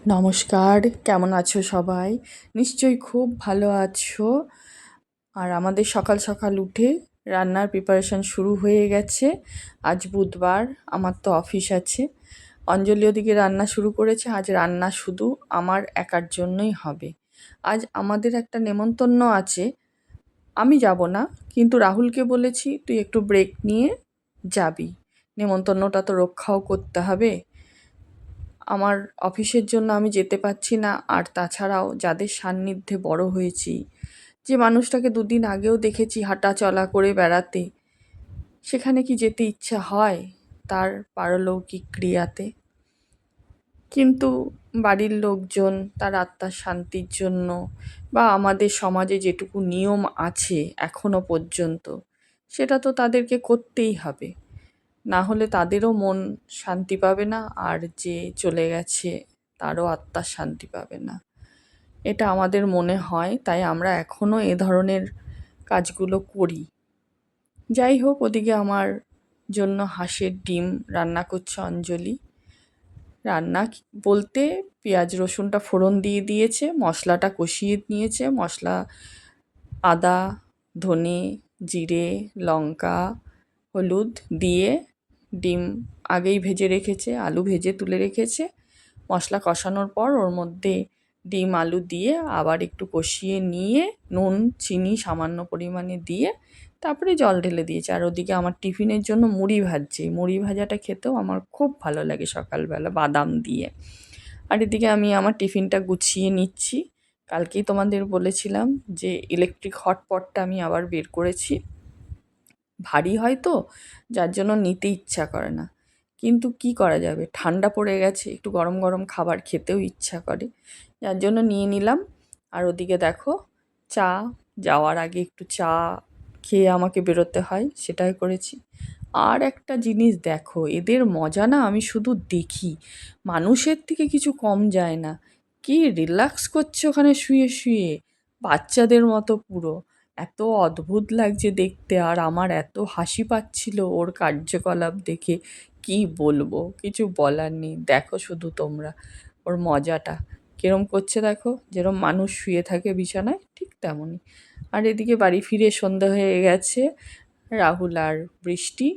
নমস্কার, কেমন আছো সবাই? নিশ্চয়ই খুব ভালো আছো। আর আমাদের সকাল সকাল উঠে রান্নার প্রিপারেশন শুরু হয়ে গেছে। আজ বুধবার, আমার তো অফিস আছে। অঞ্জলি ওদিকে রান্না শুরু করেছে। আজ রান্না শুধু আমার একার জন্যই হবে। আজ আমাদের একটা নেমন্তন্ন আছে। আমি যাব না, কিন্তু রাহুলকে বলেছি তুই একটু ব্রেক নিয়ে যাবি। নেমন্তন্নটা তো রক্ষাও করতে হবে। আমার অফিসের জন্য আমি যেতে পারছি না। আর তাছাড়াও যাদের সান্নিধ্যে বড় হয়েছি, যে মানুষটাকে দুদিন আগেও দেখেছি হাঁটা চলা করে বেড়াতে, সেখানে কি যেতে ইচ্ছা হয় তার পারলৌকিক ক্রিয়াতে? কিন্তু বাড়ির লোকজন তার আত্মার শান্তির জন্য বা আমাদের সমাজে যেটুকু নিয়ম আছে এখনো পর্যন্ত, সেটা তো তাদেরকে করতেই হবে। না হলে তাদেরও মন শান্তি পাবে না, আর যে চলে গেছে তারও আত্মার শান্তি পাবে না। এটা আমাদের মনে হয়, তাই আমরা এখনও এ ধরনের কাজগুলো করি। যাই হোক, ওদিকে আমার জন্য হাঁসের ডিম রান্না করছে অঞ্জলি। রান্না বলতে পেঁয়াজ রসুনটা ফোড়ন দিয়ে দিয়েছে, মশলাটা কষিয়ে নিয়েছে। মশলা আদা, ধনে, জিরে, লঙ্কা, হলুদ দিয়ে ডিম আগেই ভেজে রেখেছে, আলু ভেজে তুলে রেখেছে। মশলা কষানোর পর ওর মধ্যে ডিম আলু দিয়ে আবার একটু কষিয়ে নিয়ে নুন চিনি সামান্য পরিমাণে দিয়ে তারপরে জল ঢেলে দিয়েছে। আর ওদিকে আমার টিফিনের জন্য মুড়ি ভাজছে। মুড়ি ভাজাটা খেতেও আমার খুব ভালো লাগে সকালবেলা বাদাম দিয়ে। আর এদিকে আমি আমার টিফিনটা গুছিয়ে নিচ্ছি। কালকেই তোমাদের বলেছিলাম যে ইলেকট্রিক হটপটটা আমি আবার বের করেছি। ভারী হয় তো, যার জন্য নিতে ইচ্ছা করে না। কিন্তু কি করা যাবে, ঠান্ডা পড়ে গেছে, একটু গরম গরম খাবার খেতেও ইচ্ছা করে, যার জন্য নিয়ে নিলাম। আর ওদিকে দেখো, চা, যাওয়ার আগে একটু চা খেয়ে আমাকে বেরোতে হয়, সেটাই করেছি। আর একটা জিনিস দেখো, এদের মজা না আমি শুধু দেখি, মানুষের থেকে কিছু কম যায় না। কি রিল্যাক্স করছে ওখানে শুয়ে শুয়ে, বাচ্চাদের মতো পুরো। এত অদ্ভুত লাগছে দেখতে, আর আমার এত হাসি পাচ্ছিল ওর কার্যকলাপ দেখে, কি বলবো, কিছু বলার নেই। দেখো শুধু তোমরা ওর মজাটা কিরম করছে, দেখো যেরম মানুষ শুয়ে থাকে বিছানায় ঠিক তেমনই। আর এদিকে বাড়ি ফিরে সন্ধে হয়ে গেছে। রাহুল আর বৃষ্টি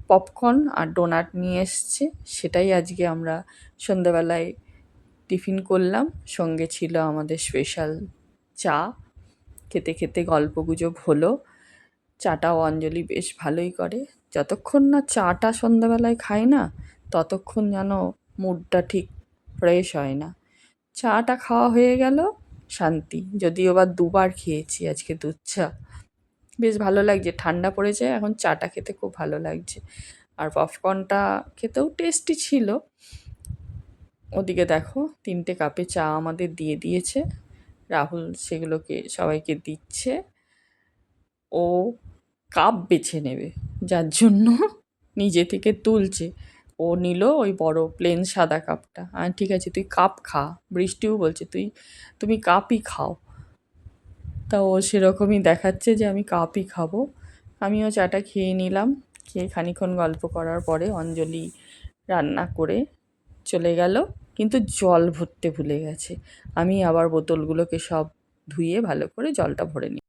পপকর্ন আর ডোনাট নিয়ে এসছে, সেটাই আজকে আমরা সন্ধ্যাবেলায় টিফিন করলাম। সঙ্গে ছিল আমাদের স্পেশাল চা। খেতে খেতে গল্পগুজব হলো। চাটাও অঞ্জলি বেশ ভালোই করে। যতক্ষণ না চাটা সন্ধ্যাবেলায় খাই না, ততক্ষণ যেন মুডটা ঠিক ফ্রেশ হয় না। চাটা খাওয়া হয়ে গেল, শান্তি। যদিও বা দুবার খেয়েছি আজকে দুধ চা। বেশ ভালো লাগছে, ঠান্ডা পড়েছে এখন, চাটা খেতে খুব ভালো লাগছে। আর পপকর্নটা খেতেও টেস্টি ছিল। ওদিকে দেখো 3টে কাপে চা আমাদের দিয়ে দিয়েছে। রাহুল সেগুলোকে সবাইকে দিচ্ছে। ও কাপ বেছে নেবে, যার জন্য নিজে থেকে তুলছে। ও নিল ওই বড় প্লেন সাদা কাপটা। ঠিক আছে তুই কাপ খা। বৃষ্টিও বলছে তুমি কাপই খাও। তা ও সেরকমই দেখাচ্ছে যে আমি কাপই খাবো। আমিও চাটা খেয়ে নিলাম। খেয়ে খানিক্ষণ গল্প করার পরে অঞ্জলি রান্না করে চলে গেল, কিন্তু জল ভরতে ভুলে গেছে। আমি আবার বোতলগুলোকে সব ধুয়ে ভালো করে জলটা ভরে নিই।